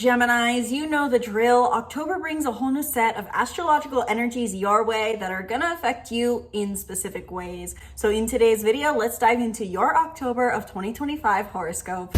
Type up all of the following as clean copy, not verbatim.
Geminis, you know the drill. October brings a whole new set of astrological energies your way that are gonna affect you in specific ways. So in today's video, let's dive into your October of 2025 horoscope.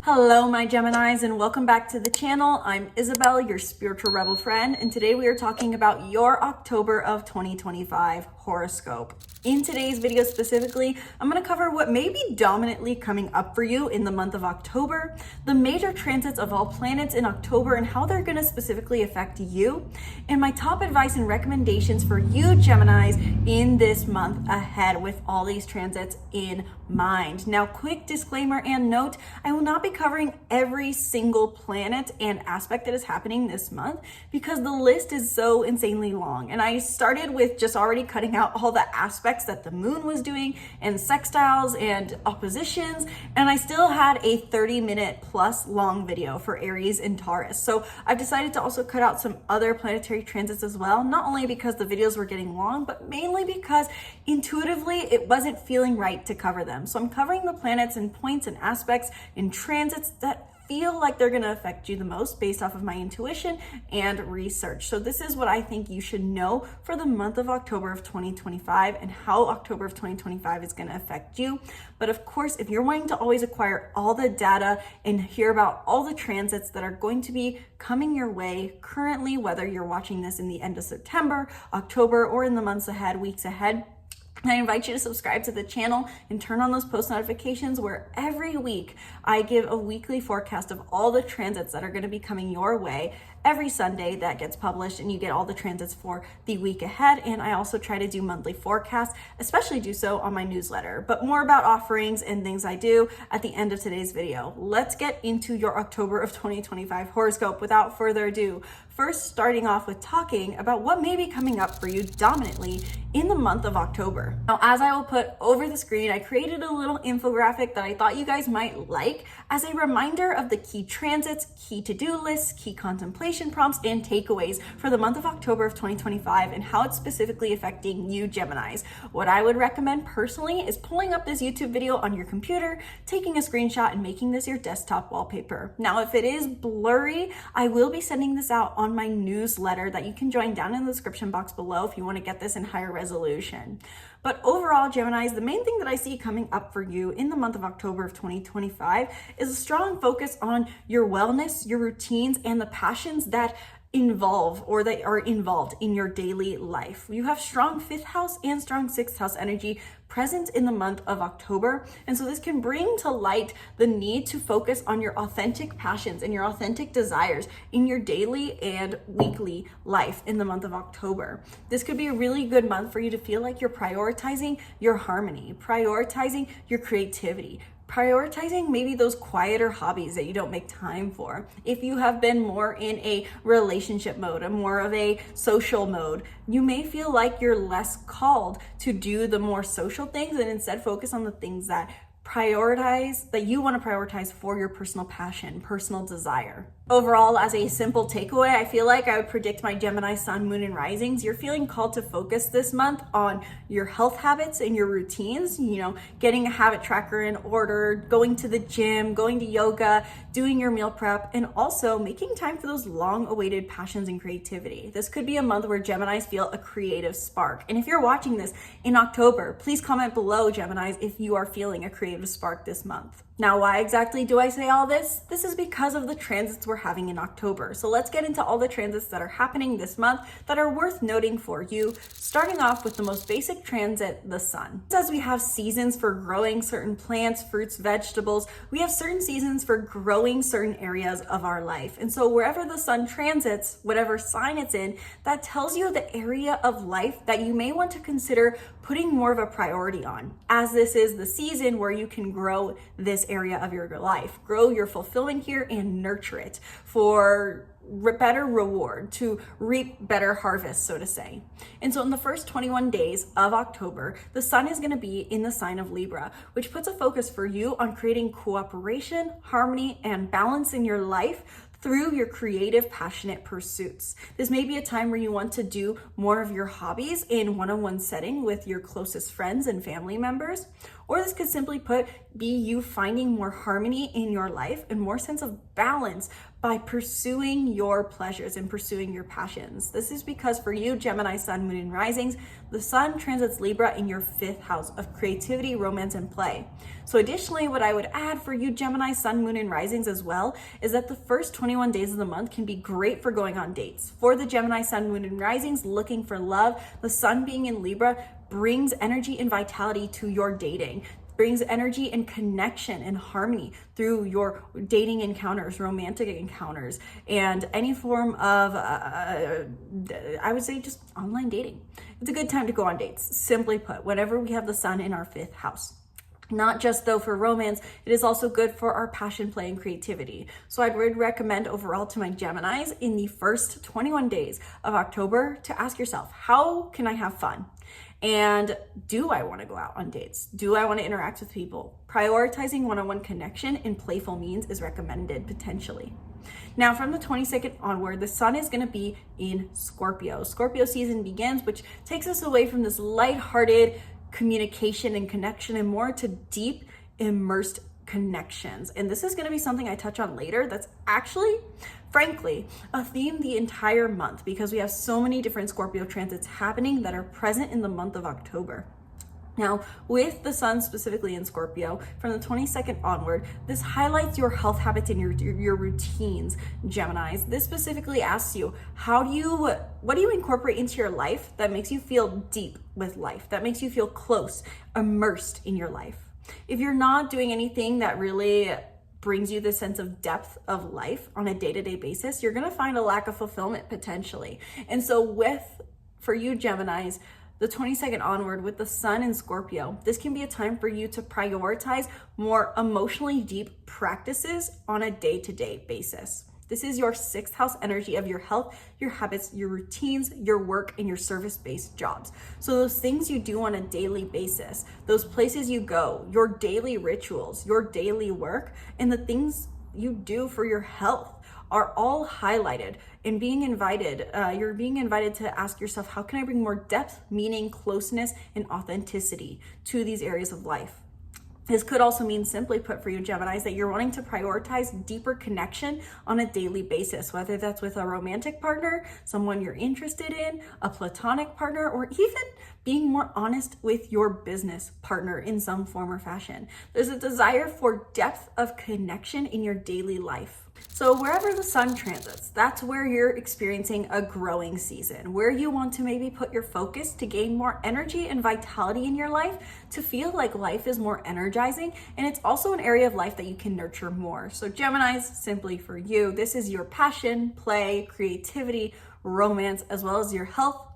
Hello my Geminis and welcome back to the channel. I'm Isabel, your spiritual rebel friend, and today we are talking about your October of 2025 horoscope. In today's video specifically, I'm going to cover what may be dominantly coming up for you in the month of October, the major transits of all planets in October and how they're going to specifically affect you, and my top advice and recommendations for you Geminis in this month ahead with all these transits in mind. Now, quick disclaimer and note, I will not be covering every single planet and aspect that is happening this month because the list is so insanely long. And I started with just already cutting out all the aspects that the moon was doing and sextiles and oppositions, and I still had a 30-minute plus long video for Aries and Taurus. So I've decided to also cut out some other planetary transits as well, not only because the videos were getting long, but mainly because intuitively it wasn't feeling right to cover them. So I'm covering the planets and points and aspects and transits that feel like they're going to affect you the most based off of my intuition and research. So this is what I think you should know for the month of October of 2025 and how October of 2025 is going to affect you. But of course, if you're wanting to always acquire all the data and hear about all the transits that are going to be coming your way currently, whether you're watching this in the end of September, October, or in the months ahead, weeks ahead, I invite you to subscribe to the channel and turn on those post notifications where every week I give a weekly forecast of all the transits that are going to be coming your way. Every Sunday that gets published and you get all the transits for the week ahead. And I also try to do monthly forecasts, especially do so on my newsletter, but more about offerings and things I do at the end of today's video. Let's get into your October of 2025 horoscope without further ado. First, starting off with talking about what may be coming up for you dominantly in the month of October. Now, as I will put over the screen, I created a little infographic that I thought you guys might like as a reminder of the key transits, key to-do lists, key contemplation prompts, and takeaways for the month of October of 2025 and how it's specifically affecting you Geminis. What I would recommend personally is pulling up this YouTube video on your computer, taking a screenshot, and making this your desktop wallpaper. Now, if it is blurry, I will be sending this out on my newsletter that you can join down in the description box below if you want to get this in higher resolution. But overall, Geminis, the main thing that I see coming up for you in the month of October of 2025 is a strong focus on your wellness, your routines, and the passions that involve or they are involved in your daily life. You have strong 5th house and strong 6th house energy present in the month of October. And so this can bring to light the need to focus on your authentic passions and your authentic desires in your daily and weekly life in the month of October. This could be a really good month for you to feel like you're prioritizing your harmony, prioritizing your creativity, prioritizing maybe those quieter hobbies that you don't make time for. If you have been more in a relationship mode, more of a social mode, you may feel like you're less called to do the more social things and instead focus on the things that you want to prioritize for your personal passion, personal desire. Overall, as a simple takeaway, I feel like I would predict my Gemini sun, moon, and risings. You're feeling called to focus this month on your health habits and your routines, getting a habit tracker in order, going to the gym, going to yoga, doing your meal prep, and also making time for those long-awaited passions and creativity. This could be a month where Geminis feel a creative spark. And if you're watching this in October, please comment below, Geminis, if you are feeling a creative spark this month. Now, why exactly do I say all this? This is because of the transits we're having in October. So let's get into all the transits that are happening this month that are worth noting for you, starting off with the most basic transit, the sun. As we have seasons for growing certain plants, fruits, vegetables, we have certain seasons for growing certain areas of our life. And so wherever the sun transits, whatever sign it's in, that tells you the area of life that you may want to consider putting more of a priority on, as this is the season where you can grow this area of your life, grow your fulfillment here and nurture it for better reward, to reap better harvest, so to say. And so in the first 21 days of October, the sun is going to be in the sign of Libra, which puts a focus for you on creating cooperation, harmony, and balance in your life through your creative, passionate pursuits. This may be a time where you want to do more of your hobbies in one-on-one setting with your closest friends and family members, Or this could simply put be you finding more harmony in your life and more sense of balance by pursuing your pleasures and pursuing your passions. This is because for you, Gemini, Sun, Moon, and Risings, the Sun transits Libra in your 5th house of creativity, romance, and play. So additionally, what I would add for you, Gemini, Sun, Moon, and Risings as well, is that the first 21 days of the month can be great for going on dates. For the Gemini, Sun, Moon, and Risings looking for love, the Sun being in Libra brings energy and vitality to your dating, brings energy and connection and harmony through your dating encounters, romantic encounters, and any form of, I would say, just online dating. It's a good time to go on dates, simply put, whenever we have the Sun in our 5th house. Not just though for romance, it is also good for our passion, play, and creativity. So I would recommend overall to my Geminis in the first 21 days of October to ask yourself, how can I have fun? And do I want to go out on dates? Do I want to interact with people? Prioritizing one-on-one connection in playful means is recommended potentially. Now, from the 22nd onward, the Sun is going to be in Scorpio. Scorpio season begins, which takes us away from this lighthearted communication and connection and more to deep, immersed connections. And this is going to be something I touch on later that's actually, frankly, a theme the entire month because we have so many different Scorpio transits happening that are present in the month of October. Now, with the Sun specifically in Scorpio, from the 22nd onward, this highlights your health habits and your routines, Geminis. This specifically asks you, what do you incorporate into your life that makes you feel deep with life, that makes you feel close, immersed in your life? If you're not doing anything that really brings you the sense of depth of life on a day-to-day basis, you're gonna find a lack of fulfillment potentially. And so for you Geminis, the 22nd onward with the Sun in Scorpio, this can be a time for you to prioritize more emotionally deep practices on a day-to-day basis. This is your 6th house energy of your health, your habits, your routines, your work, and your service-based jobs. So those things you do on a daily basis, those places you go, your daily rituals, your daily work, and the things you do for your health are all highlighted and you're being invited to ask yourself, how can I bring more depth, meaning, closeness, and authenticity to these areas of life? This could also mean, simply put for you Geminis, that you're wanting to prioritize deeper connection on a daily basis, whether that's with a romantic partner, someone you're interested in, a platonic partner, or even being more honest with your business partner in some form or fashion. There's a desire for depth of connection in your daily life. So wherever the Sun transits, that's where you're experiencing a growing season, where you want to maybe put your focus to gain more energy and vitality in your life, to feel like life is more energizing, and it's also an area of life that you can nurture more. So Geminis, simply for you, this is your passion, play, creativity, romance, as well as your health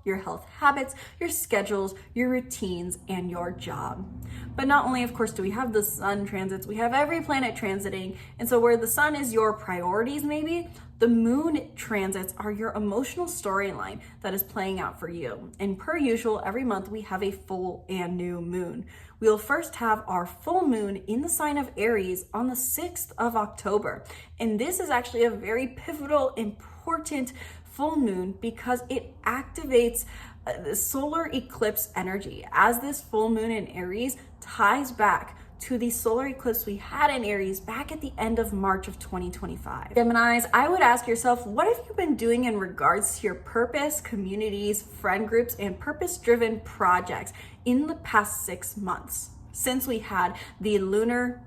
habits, your schedules, your routines, and your job. But not only, of course, do we have the Sun transits, we have every planet transiting. And so where the Sun is your priorities, maybe, the Moon transits are your emotional storyline that is playing out for you. And per usual, every month we have a full and new moon. We'll first have our full moon in the sign of Aries on the 6th of October. And this is actually a very pivotal, important full moon because it activates the solar eclipse energy, as this full moon in Aries ties back to the solar eclipse we had in Aries back at the end of March of 2025. Geminis, I would ask yourself, what have you been doing in regards to your purpose, communities, friend groups, and purpose-driven projects in the past 6 months since we had the lunar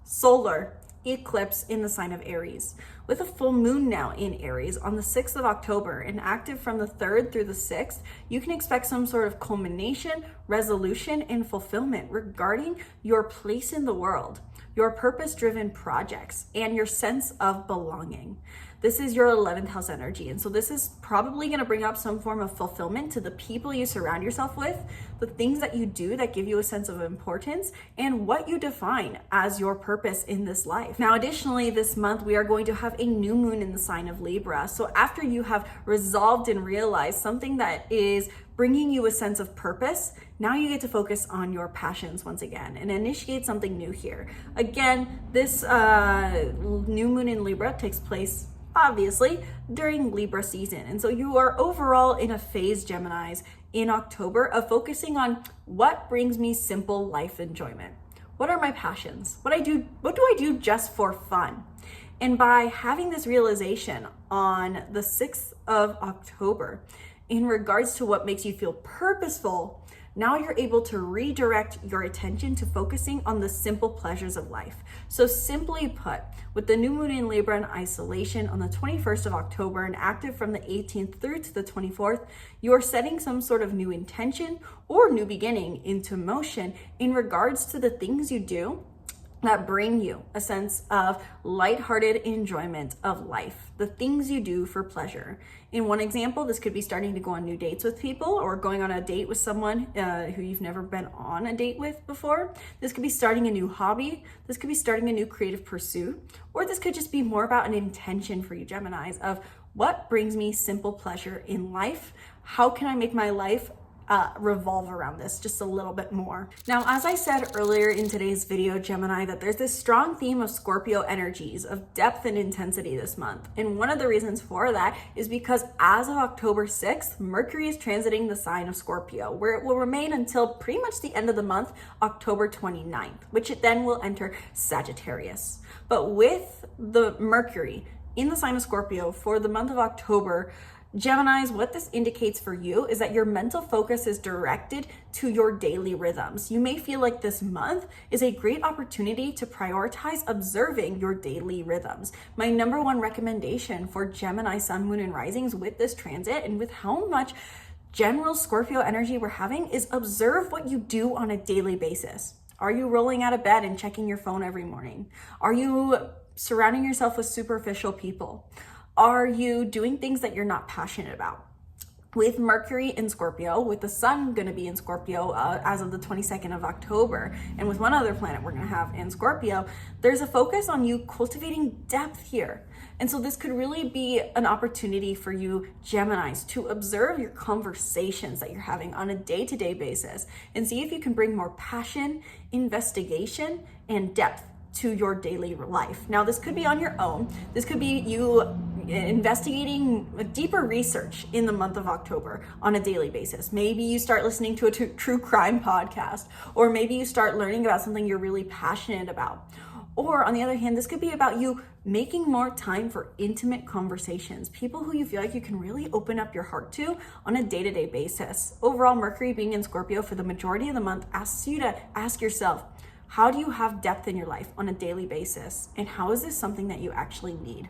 solar eclipse in the sign of Aries? With a full moon now in Aries on the 6th of October and active from the 3rd through the 6th, you can expect some sort of culmination, resolution, and fulfillment regarding your place in the world, your purpose-driven projects, and your sense of belonging. This is your 11th house energy. And so this is probably going to bring up some form of fulfillment to the people you surround yourself with, the things that you do that give you a sense of importance, and what you define as your purpose in this life. Now, additionally, this month, we are going to have a new moon in the sign of Libra. So after you have resolved and realized something that is bringing you a sense of purpose, now you get to focus on your passions once again and initiate something new here. Again, this new moon in Libra takes place obviously during Libra season. And so you are overall in a phase, Geminis, in October of focusing on what brings me simple life enjoyment. What are my passions? What do I do just for fun? And by having this realization on the 6th of October, in regards to what makes you feel purposeful, now you're able to redirect your attention to focusing on the simple pleasures of life. So simply put, with the new moon in Libra in isolation on the 21st of October and active from the 18th through to the 24th, you're setting some sort of new intention or new beginning into motion in regards to the things you do that bring you a sense of lighthearted enjoyment of life, the things you do for pleasure. In one example, this could be starting to go on new dates with people or going on a date with someone who you've never been on a date with before. This could be starting a new hobby. This could be starting a new creative pursuit, or this could just be more about an intention for you Geminis of what brings me simple pleasure in life? How can I make my life revolve around this just a little bit more. Now, as I said earlier in today's video, Gemini, that there's this strong theme of Scorpio energies of depth and intensity this month. And one of the reasons for that is because as of October 6th, Mercury is transiting the sign of Scorpio, where it will remain until pretty much the end of the month, October 29th, which it then will enter Sagittarius. But with the Mercury in the sign of Scorpio for the month of October, Geminis, what this indicates for you is that your mental focus is directed to your daily rhythms. You may feel like this month is a great opportunity to prioritize observing your daily rhythms. My number one recommendation for Gemini sun, moon, and risings with this transit and with how much general Scorpio energy we're having is observe what you do on a daily basis. Are you rolling out of bed and checking your phone every morning? Are you surrounding yourself with superficial people? Are you doing things that you're not passionate about? With Mercury in Scorpio, with the sun going to be in Scorpio as of the 22nd of October, and with one other planet we're going to have in Scorpio, there's a focus on you cultivating depth here. And so this could really be an opportunity for you Geminis to observe your conversations that you're having on a day-to-day basis and see if you can bring more passion, investigation, and depth to your daily life. Now, this could be on your own. This could be you investigating deeper research in the month of October on a daily basis. Maybe you start listening to a true crime podcast, or maybe you start learning about something you're really passionate about. Or on the other hand, this could be about you making more time for intimate conversations, people who you feel like you can really open up your heart to on a day-to-day basis. Overall, Mercury being in Scorpio for the majority of the month asks you to ask yourself, how do you have depth in your life on a daily basis? And how is this something that you actually need?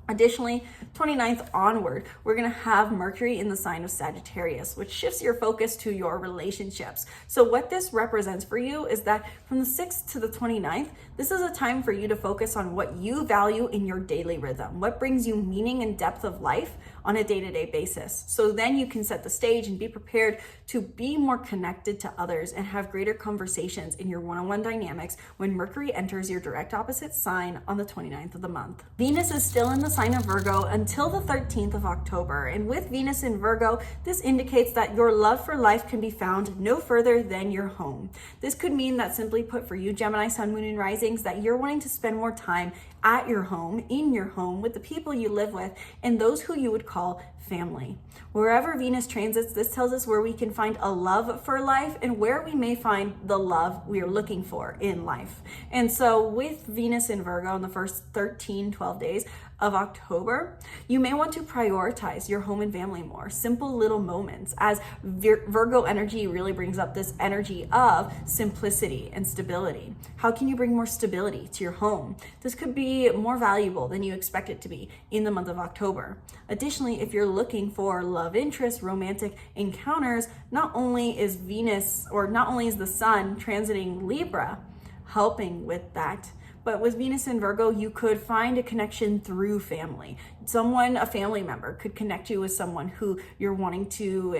Additionally, 29th onward, we're going to have Mercury in the sign of Sagittarius, which shifts your focus to your relationships. So what this represents for you is that from the 6th to the 29th, this is a time for you to focus on what you value in your daily rhythm, what brings you meaning and depth of life on a day-to-day basis. So then you can set the stage and be prepared to be more connected to others and have greater conversations in your one-on-one dynamics when Mercury enters your direct opposite sign on the 29th of the month. Venus is still in the sign of Virgo until the 13th of October. And with Venus in Virgo, this indicates that your love for life can be found no further than your home. This could mean that, simply put, for you Gemini sun, moon, and risings, that you're wanting to spend more time at your home, in your home, with the people you live with, and those who you would call family. Wherever Venus transits, this tells us where we can find a love for life and where we may find the love we are looking for in life. And so with Venus in Virgo in the first 12 days of October, you may want to prioritize your home and family more. Simple little moments, as Virgo energy really brings up this energy of simplicity and stability. How can you bring more stability to your home? This could be more valuable than you expect it to be in the month of October. Additionally, if you're looking for love interest, romantic encounters, not only is the sun transiting Libra helping with that, but with Venus in Virgo, you could find a connection through family. A family member could connect you with someone who you're wanting to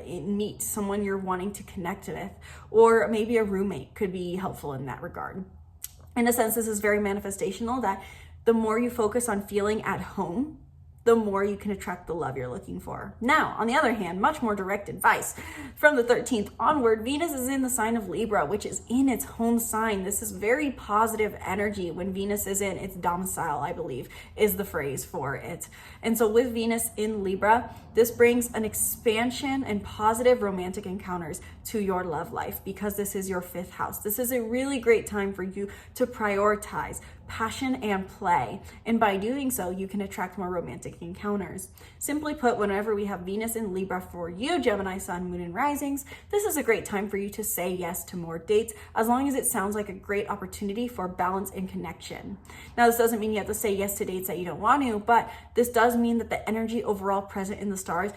meet, someone you're wanting to connect with, or maybe a roommate could be helpful in that regard. In a sense, this is very manifestational, that the more you focus on feeling at home the more you can attract the love you're looking for. Now, on the other hand, much more direct advice. From the 13th onward, Venus is in the sign of Libra, which is in its home sign. This is very positive energy when Venus is in its domicile, I believe, is the phrase for it. And so with Venus in Libra, this brings an expansion and positive romantic encounters to your love life because this is your 5th house. This is a really great time for you to prioritize passion and play. And by doing so, you can attract more romantic encounters. Simply put, whenever we have Venus in Libra for you, Gemini, Sun, Moon, and Risings, this is a great time for you to say yes to more dates, as long as it sounds like a great opportunity for balance and connection. Now, this doesn't mean you have to say yes to dates that you don't want to, but this does mean that the energy overall present in the stars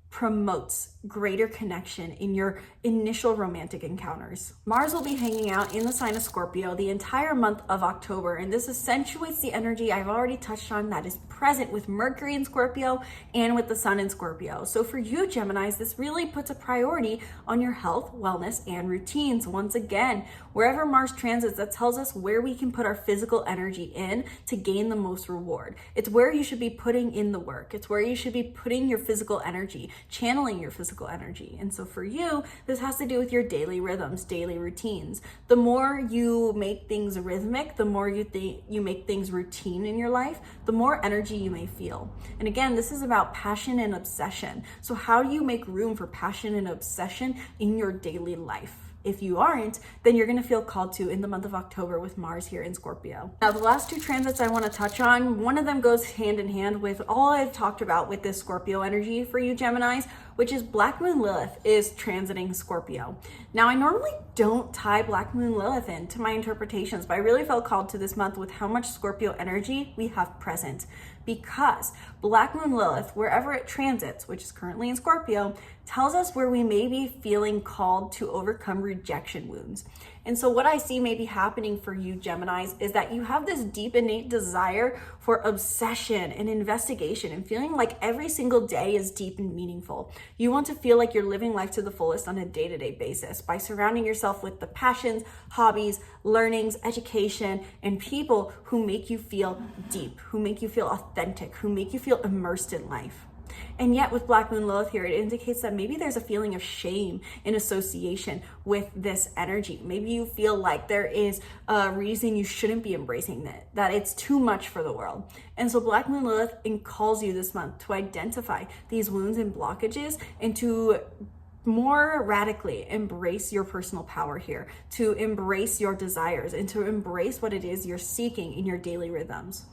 promotes greater connection in your initial romantic encounters. Mars will be hanging out in the sign of Scorpio the entire month of October, and this accentuates the energy I've already touched on that is present with Mercury in Scorpio and with the Sun in Scorpio. So for you, Geminis, this really puts a priority on your health, wellness, and routines. Once again, wherever Mars transits, that tells us where we can put our physical energy in to gain the most reward. It's where you should be putting in the work. It's where you should be putting your physical energy, channeling your physical energy. And so for you, this has to do with your daily rhythms, daily routines. The more you make things rhythmic, the more you make things routine in your life, the more energy you may feel. And again, this is about passion and obsession. So how do you make room for passion and obsession in your daily life? If you aren't, then you're going to feel called to in the month of October with Mars here in Scorpio. Now, the last 2 transits I want to touch on, one of them goes hand in hand with all I've talked about with this Scorpio energy for you Geminis, which is Black Moon Lilith is transiting Scorpio. Now, I normally don't tie Black Moon Lilith into my interpretations, but I really felt called to this month with how much Scorpio energy we have present, because Black Moon Lilith, wherever it transits, which is currently in Scorpio, tells us where we may be feeling called to overcome rejection wounds. And so what I see may be happening for you Geminis is that you have this deep innate desire for obsession and investigation and feeling like every single day is deep and meaningful. You want to feel like you're living life to the fullest on a day-to-day basis by surrounding yourself with the passions, hobbies, learnings, education, and people who make you feel deep, who make you feel authentic, who make you feel immersed in life. And yet with Black Moon Lilith here, it indicates that maybe there's a feeling of shame in association with this energy. Maybe you feel like there is a reason you shouldn't be embracing it, that it's too much for the world. And so Black Moon Lilith calls you this month to identify these wounds and blockages and to more radically embrace your personal power here, to embrace your desires and to embrace what it is you're seeking in your daily rhythms.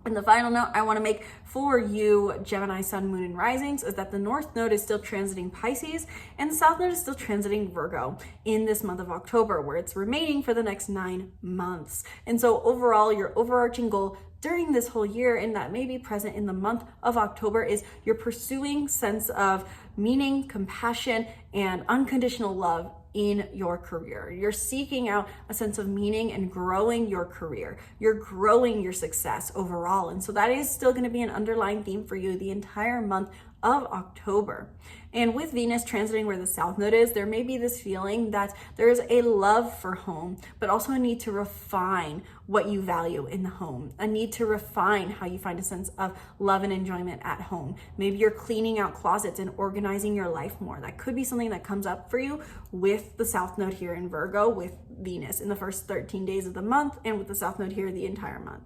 And the final note I want to make for you, Gemini, Sun, Moon, and Risings, is that the North Node is still transiting Pisces and the South Node is still transiting Virgo in this month of October, where it's remaining for the next 9 months. And so overall, your overarching goal during this whole year, and that may be present in the month of October, is your pursuing sense of meaning, compassion, and unconditional love in your career. You're seeking out a sense of meaning and growing your career. You're growing your success overall. And so that is still going to be an underlying theme for you the entire month of October. And with Venus transiting where the South Node is, there may be this feeling that there is a love for home, but also a need to refine what you value in the home, a need to refine how you find a sense of love and enjoyment at home. Maybe you're cleaning out closets and organizing your life more. That could be something that comes up for you with the South Node here in Virgo, with Venus in the first 13 days of the month, and with the South Node here the entire month.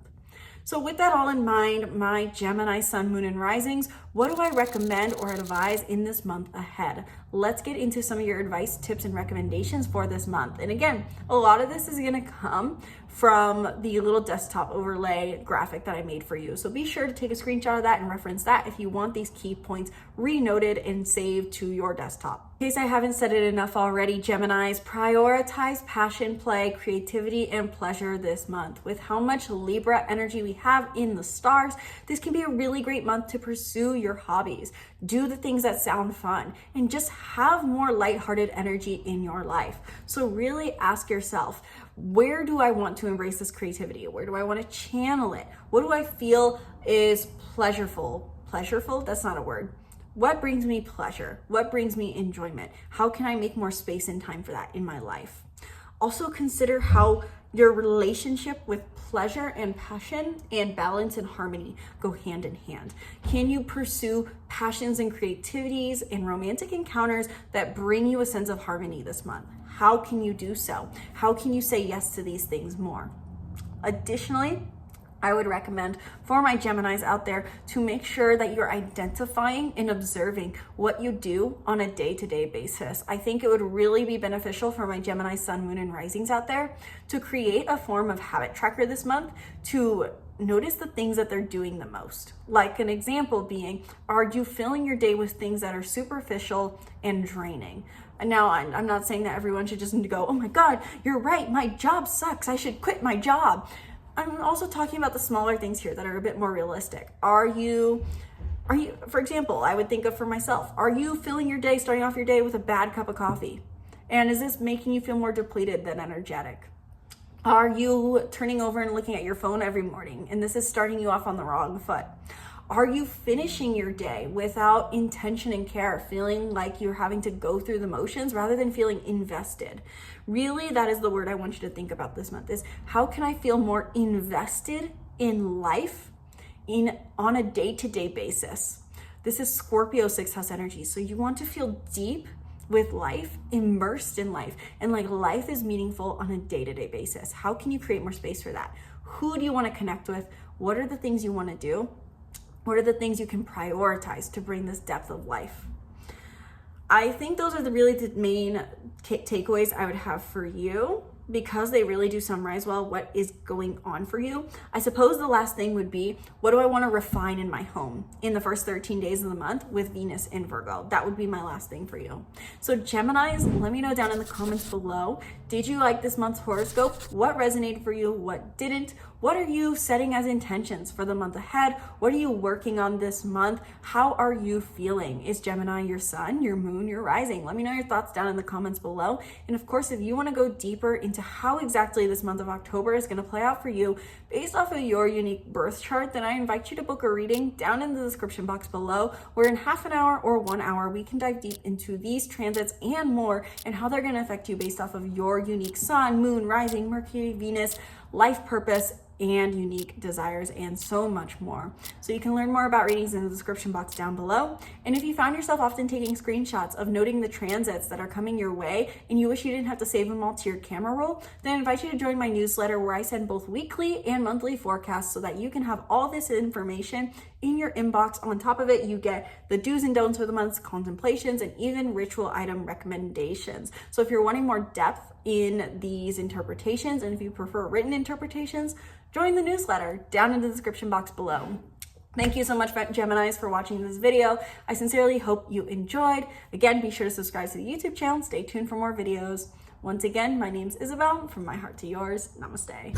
So with that all in mind, my Gemini, Sun, Moon, and Risings, what do I recommend or advise in this month ahead? Let's get into some of your advice, tips, and recommendations for this month. And again, a lot of this is going to come from the little desktop overlay graphic that I made for you. So be sure to take a screenshot of that and reference that if you want these key points re-noted and saved to your desktop. In case I haven't said it enough already, Geminis, prioritize passion, play, creativity, and pleasure this month. With how much Libra energy we have in the stars, this can be a really great month to pursue your hobbies, do the things that sound fun, and just have more lighthearted energy in your life. So really ask yourself, where do I want to embrace this creativity? Where do I want to channel it? What do I feel is pleasureful? Pleasureful? That's not a word. What brings me pleasure? What brings me enjoyment? How can I make more space and time for that in my life? Also consider how Your relationship with pleasure and passion and balance and harmony go hand in hand. Can you pursue passions and creativities and romantic encounters that bring you a sense of harmony this month? How can you do so? How can you say yes to these things more? Additionally, I would recommend for my Geminis out there to make sure that you're identifying and observing what you do on a day-to-day basis. I think it would really be beneficial for my Gemini sun, moon, and risings out there to create a form of habit tracker this month to notice the things that they're doing the most. Like an example being, are you filling your day with things that are superficial and draining? And now I'm not saying that everyone should just go, oh my God, you're right, my job sucks, I should quit my job. I'm also talking about the smaller things here that are a bit more realistic. Are you, for example, I would think of for myself, are you filling your day, starting off your day with a bad cup of coffee? And is this making you feel more depleted than energetic? Are you turning over and looking at your phone every morning and this is starting you off on the wrong foot? Are you finishing your day without intention and care, feeling like you're having to go through the motions rather than feeling invested? Really, that is the word I want you to think about this month, is how can I feel more invested in life on a day-to-day basis? This is Scorpio 6th house energy. So you want to feel deep with life, immersed in life, and like life is meaningful on a day-to-day basis. How can you create more space for that? Who do you want to connect with? What are the things you want to do? What are the things you can prioritize to bring this depth of life? I think those are the main takeaways I would have for you, because they really do summarize well what is going on for you. I suppose the last thing would be, what do I want to refine in my home in the first 13 days of the month with Venus in Virgo? That would be my last thing for you. So Geminis, let me know down in the comments below. Did you like this month's horoscope? What resonated for you? What didn't? What are you setting as intentions for the month ahead? What are you working on this month? How are you feeling? Is Gemini your sun, your moon, your rising? Let me know your thoughts down in the comments below. And of course, if you want to go deeper into how exactly this month of October is going to play out for you based off of your unique birth chart, then I invite you to book a reading down in the description box below, where in half an hour or 1 hour, we can dive deep into these transits and more and how they're going to affect you based off of your unique sun, moon, rising, Mercury, Venus, life purpose, and unique desires, and so much more. So you can learn more about readings in the description box down below. And if you found yourself often taking screenshots of noting the transits that are coming your way and you wish you didn't have to save them all to your camera roll, then I invite you to join my newsletter, where I send both weekly and monthly forecasts so that you can have all this information in your inbox. On top of it, you get the do's and don'ts for the month's contemplations and even ritual item recommendations. So if you're wanting more depth in these interpretations, and if you prefer written interpretations, join the newsletter down in the description box below. Thank you so much, Geminis, for watching this video. I sincerely hope you enjoyed. Again, be sure to subscribe to the YouTube channel. Stay tuned for more videos. Once again, my name's Isabel. From my heart to yours, namaste.